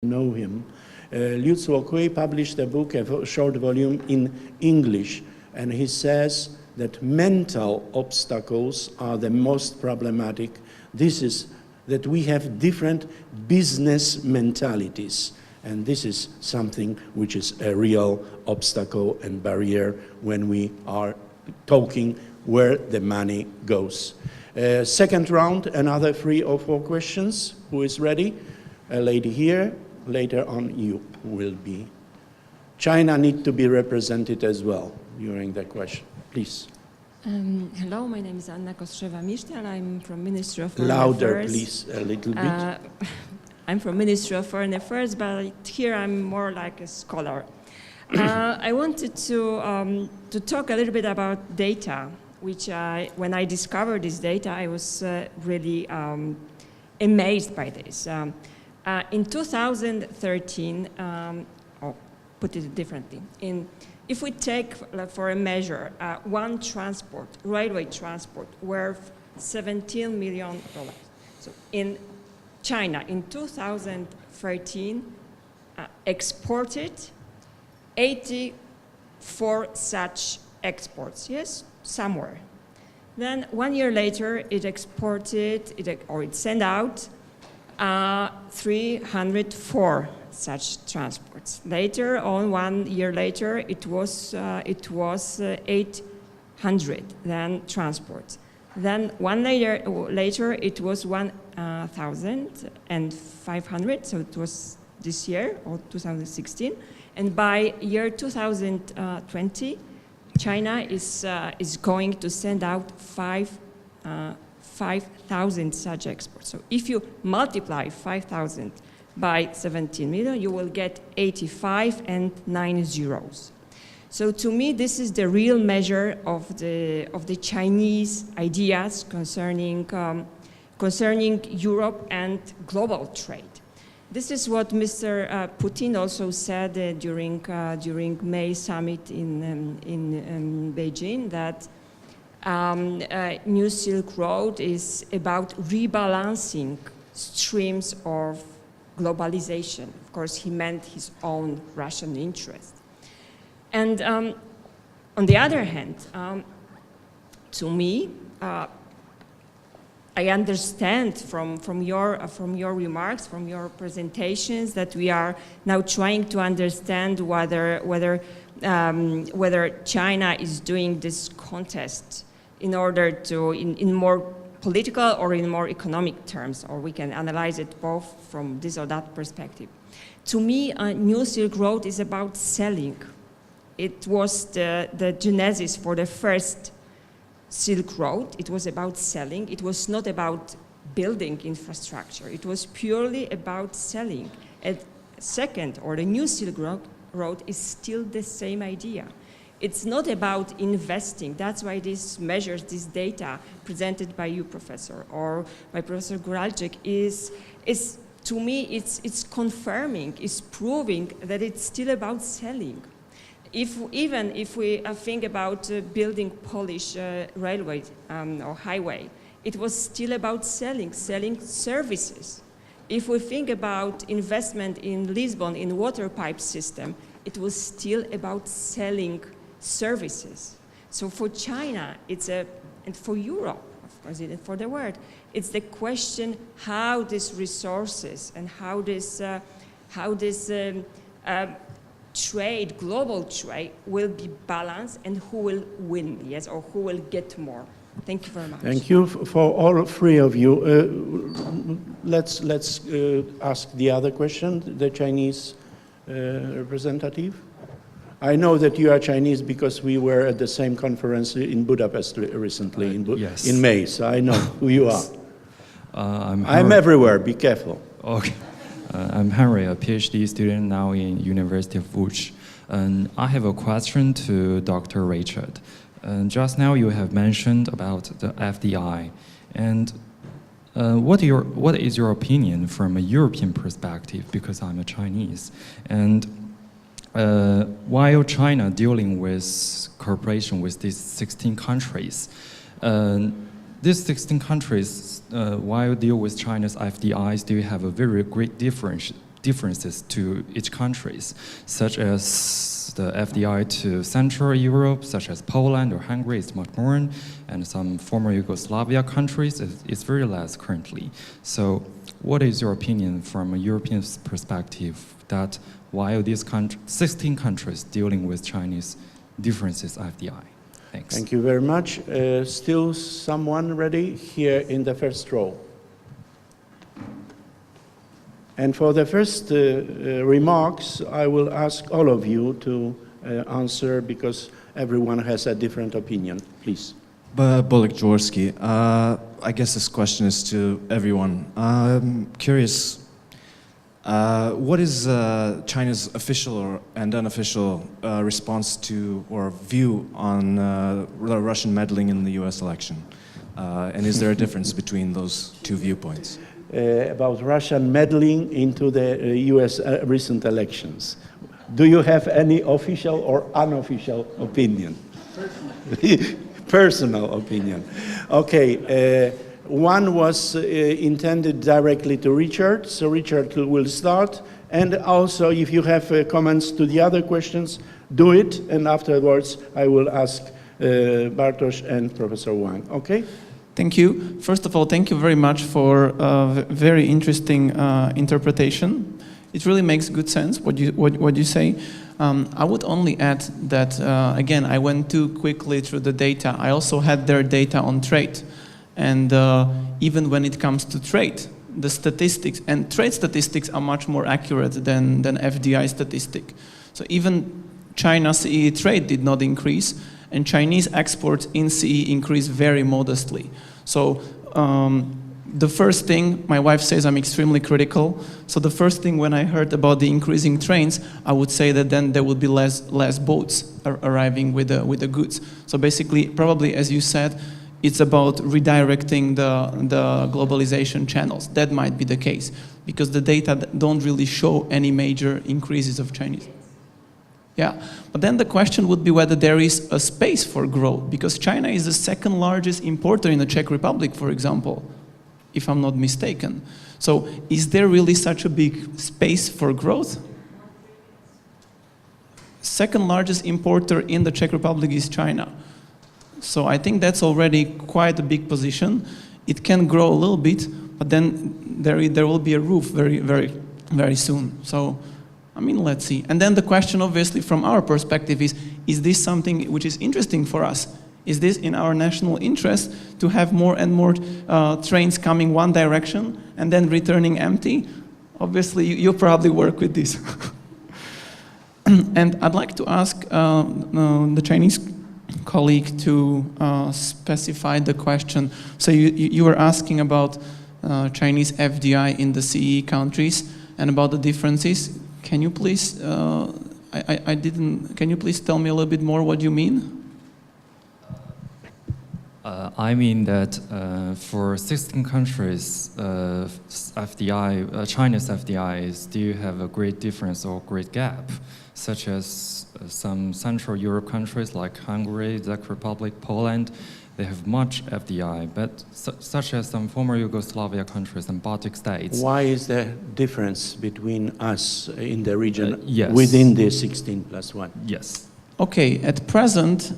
know him. Liu Zuokui published a book, a short volume in English, and he says that mental obstacles are the most problematic. This is that we have different business mentalities, and this is something which is a real obstacle and barrier when we are talking where the money goes. Second round, another 3 or 4 questions. Who is ready? A lady here. Later on, you will be. China needs to be represented as well during the question. Please. Hello, my name is Anna Kostrzewa-Misztal. I'm from Ministry of Foreign Louder, Affairs. please, a little bit. I'm from Ministry of Foreign Affairs, but here I'm more like a scholar. I wanted to talk a little bit about data, which when I discovered this data, I was really amazed by this. In 2013, or put it differently, if we take for a measure one transport, railway transport, worth $17 million. So in China, in 2013, exported 84 such exports, yes, somewhere. Then 1 year later, it exported, it sent out 304 such transports. Later on, 1 year later, it was 800 then transports. Then 1 year later, it was 1,500. So it was this year or 2016. And by year 2020, China is going to send out 5,000 such exports. So if you multiply 5,000 by 17 million, you will get 85 and 9 zeros. So to me, this is the real measure of the Chinese ideas concerning Europe and global trade. This is what Mr. Putin also said during May summit in Beijing, that New Silk Road is about rebalancing streams of globalization. Of course, he meant his own Russian interest. And on the other hand, to me, I understand from your remarks, from your presentations, that we are now trying to understand whether China is doing this contest in order to, in more political or in more economic terms, or we can analyze it both from this or that perspective. To me, New Silk Road is about selling. It was the genesis for the first Silk Road. It was about selling. It was not about building infrastructure. It was purely about selling. And second, or the New Silk Road is still the same idea. It's not about investing. That's why these measures, this data presented by you, Professor, or by Professor Góralczyk, is to me, it's confirming, it's proving that it's still about selling. Even if we think about building Polish railway or highway, it was still about selling services. If we think about investment in Lisbon in water pipe system, it was still about selling services. So for China, and for Europe, of course, and for the world, it's the question how these resources and how this trade, global trade, will be balanced and who will win, yes, or who will get more. Thank you very much. Thank you for all 3 of you. Let's ask the other question, the Chinese representative. I know that you are Chinese because we were at the same conference in Budapest recently, yes. in May, so I know who you are. I'm everywhere, be careful. Okay. I'm Henry, a PhD student now in University of Łódź. And I have a question to Dr. Richard. Just now you have mentioned about the FDI. And what is your opinion from a European perspective, because I'm a Chinese? And while China dealing with cooperation with these 16 countries, these 16 countries, while deal with China's FDI, still have a very great difference differences to each countries, such as the FDI to Central Europe, such as Poland or Hungary, is much more, and some former Yugoslavia countries is very less currently. So what is your opinion from a European perspective that while these 16 countries dealing with Chinese differences FDI? Thanks. Thank you very much. Still someone ready here in the first row? And for the first remarks, I will ask all of you to answer because everyone has a different opinion. Please. Bolek Jaworski. I guess this question is to everyone. I'm curious, what is China's official and unofficial response to or view on Russian meddling in the US election? And is there a difference between those two viewpoints? About Russian meddling into the US recent elections. Do you have any official or unofficial opinion? Personal opinion. Okay. One was intended directly to Richard, so Richard will start. And also, if you have comments to the other questions, do it, and afterwards I will ask Bartosz and Professor Wang. Okay? Thank you. First of all, thank you very much for a very interesting interpretation. It really makes good sense what you say. I would only add that, again, I went too quickly through the data. I also had their data on trade. And even when it comes to trade, the statistics, and trade statistics are much more accurate than FDI statistic. So even China's CEE trade did not increase, and Chinese exports in CEE increased very modestly. So the first thing, my wife says I'm extremely critical, so the first thing when I heard about the increasing trains, I would say that then there would be less boats arriving with the goods. So basically, probably as you said, it's about redirecting the globalization channels. That might be the case, because the data don't really show any major increases of Chinese. Yeah, but then the question would be whether there is a space for growth, because China is the second largest importer in the Czech Republic, for example, if I'm not mistaken. So is there really such a big space for growth? Second largest importer in the Czech Republic is China. So I think that's already quite a big position. It can grow a little bit, but then there will be a roof very soon. So, I mean, let's see. And then the question, obviously, from our perspective is this something which is interesting for us? Is this in our national interest to have more and more trains coming one direction and then returning empty? Obviously, you probably work with this. And I'd like to ask the Chinese colleague to specify the question. So you were asking about Chinese FDI in the CEE countries and about the differences. Can you please, can you please tell me a little bit more what you mean? I mean that for 16 countries, FDI, China's FDI still have a great difference or great gap, such as some Central Europe countries like Hungary, Czech Republic, Poland. They have much FDI, but such as some former Yugoslavia countries and Baltic states. Why is there difference between us in the region yes. within the 16+1? Yes. Okay, at present,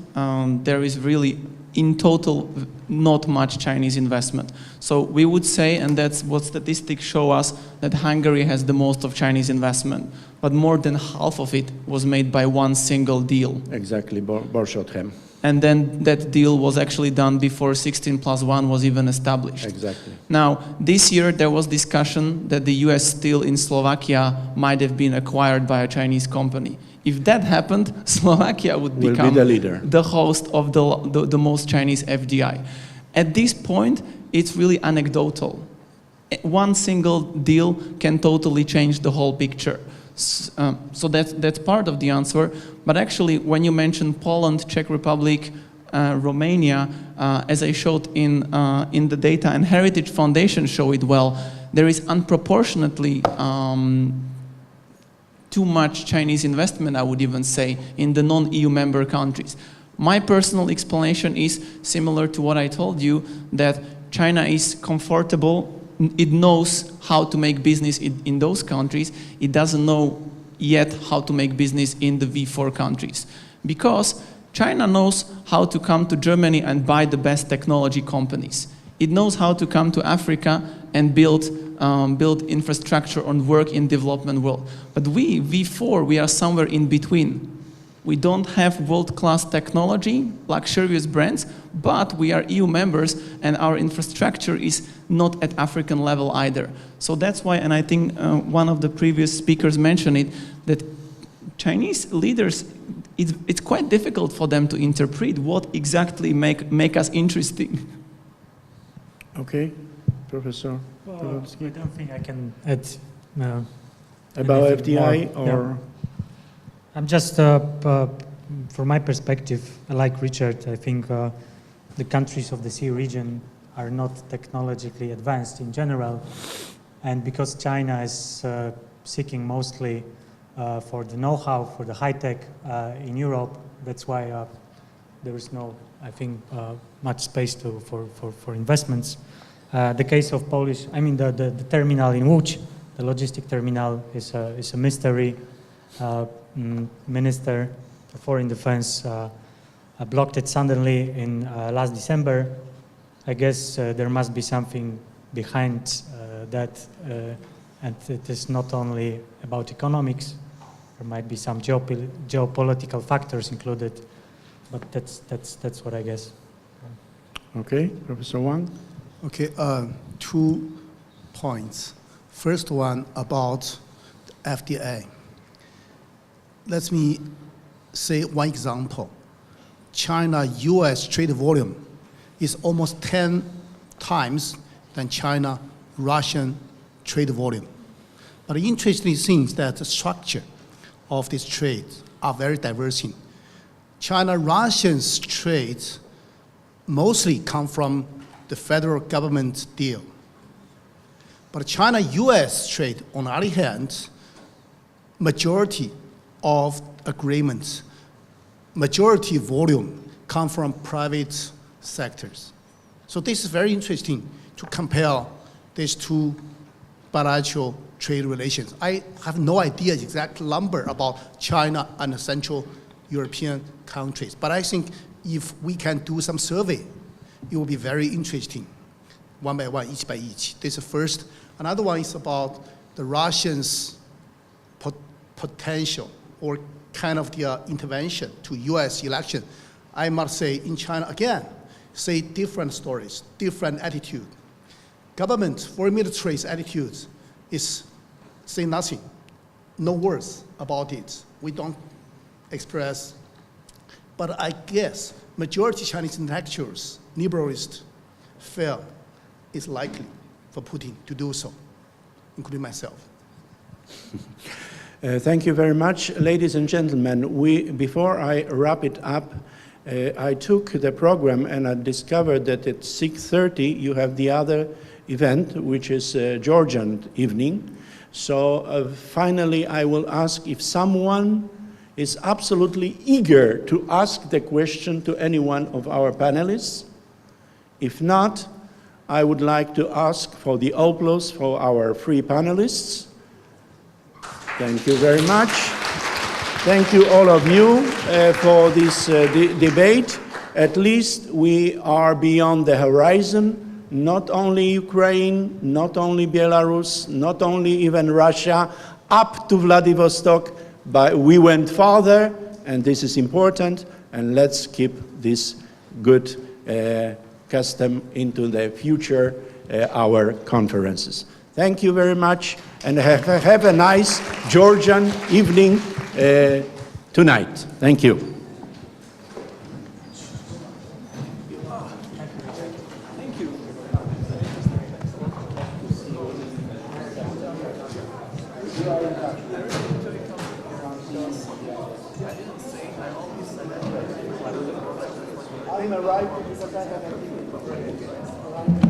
there is really, in total, not much Chinese investment. So we would say, and that's what statistics show us, that Hungary has the most of Chinese investment, but more than half of it was made by one single deal. Exactly, Borsodhem. And then that deal was actually done before 16+1 was even established. Exactly. Now, this year there was discussion that the US steel in Slovakia might have been acquired by a Chinese company. If that happened, Slovakia would become be the leader, the host of the most Chinese FDI. At this point, it's really anecdotal. One single deal can totally change the whole picture. So that's part of the answer. But actually, when you mention Poland, Czech Republic, Romania, as I showed in the data, and Heritage Foundation show it well, there is unproportionately too much Chinese investment, I would even say, in the non-EU member countries. My personal explanation is similar to what I told you, that China is comfortable it knows how to make business in those countries. It doesn't know yet how to make business in the V4 countries. Because China knows how to come to Germany and buy the best technology companies. It knows how to come to Africa and build infrastructure and work in development world. But we, V4, we are somewhere in between. We don't have world-class technology, luxurious brands, but we are EU members and our infrastructure is not at African level either. So that's why, and I think one of the previous speakers mentioned it, that Chinese leaders, it's quite difficult for them to interpret what exactly make us interesting. Okay, Professor Kowalski. I don't think I can add About anything FDI more. or? Yeah. I'm just, from my perspective, like Richard, I think the countries of the CEE region are not technologically advanced in general, and because China is seeking mostly for the know-how, for the high-tech in Europe, that's why there is no, I think, much space for investments. The case of Polish, I mean, the terminal in Łódź, the logistic terminal is a mystery. Minister of Foreign Defense blocked it suddenly in last December. I guess there must be something behind that, and it is not only about economics. There might be some geopolitical factors included, but that's what I guess. Okay, Professor Wang. Okay, 2 points. First one about the FDI. Let me say one example. China-US trade volume is almost 10 times than China-Russian trade volume. But the interesting thing is that the structure of this trade are very diverse. China-Russian's trade mostly come from the federal government deal. But China-US trade, on the other hand, majority of agreements, majority volume come from private sectors. So this is very interesting to compare these two bilateral trade relations. I have no idea the exact number about China and the Central European countries, but I think if we can do some survey, it will be very interesting, one by one, each by each. This is first. Another one is about the Russians' potential or kind of their intervention to US election. I must say in China, again, say different stories, different attitude. Government, foreign military's attitude is say nothing, no words about it. We don't express. But I guess majority Chinese intellectuals, liberalists, feel it's likely for Putin to do so, including myself. Thank you very much. Ladies and gentlemen, before I wrap it up, I took the program and I discovered that at 6:30 you have the other event, which is Georgian evening. So finally I will ask if someone is absolutely eager to ask the question to any one of our panelists. If not, I would like to ask for the applause for our 3 panelists. Thank you very much. Thank you all of you for this debate. At least we are beyond the horizon. Not only Ukraine, not only Belarus, not only even Russia, up to Vladivostok, but we went farther, and this is important, and let's keep this good custom into the future, our conferences. Thank you very much, and have a nice Georgian evening tonight. Thank you. I'm arriving because I have a